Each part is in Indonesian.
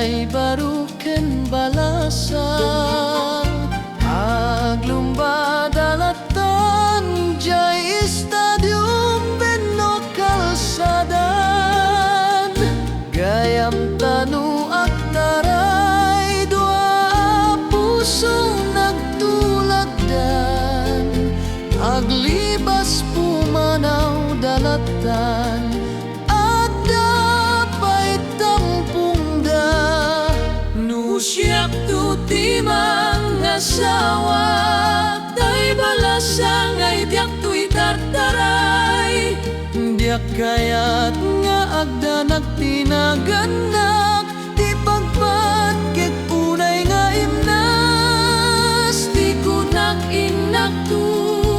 jay baruken balasang aglumbadalatan jay stadium benno kalsadan gayam tanu aktaray dua puso nagtulagdan aglibas pumanaw dalatan siap tu timang asawa tay balasang ay diak tu'y tartaray diak kayat nga agda nagtinaganak di pagpat kit unay nga imnas di kunak inak tu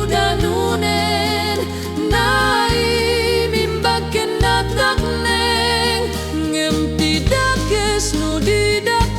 danunen naimimbag kinatakneng ngem tidak kes no didak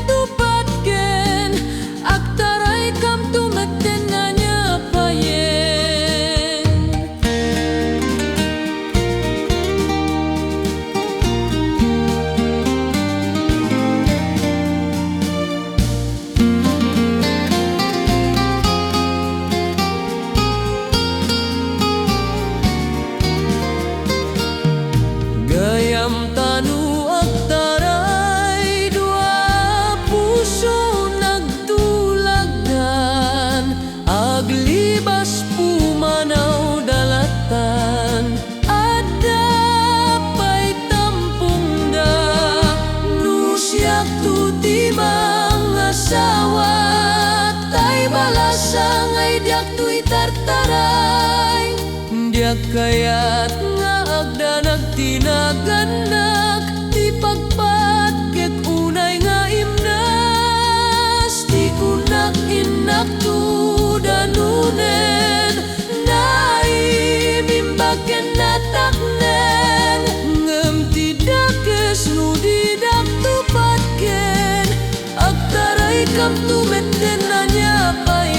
gayam tanu aktaray dua puso nagtulagdan aglibas pumanaw dalatan adda pay tampung da nusyak tu timang asawa tay balasang ay diak tu'y tartaray diak kayat nga agda nagtinaganak di pagpat ket unay nga imnas di kunak inak tu danunen naimimbag kinataknen ngem tidak kes no didak tupat ken agtaray kam tu meten nanya pay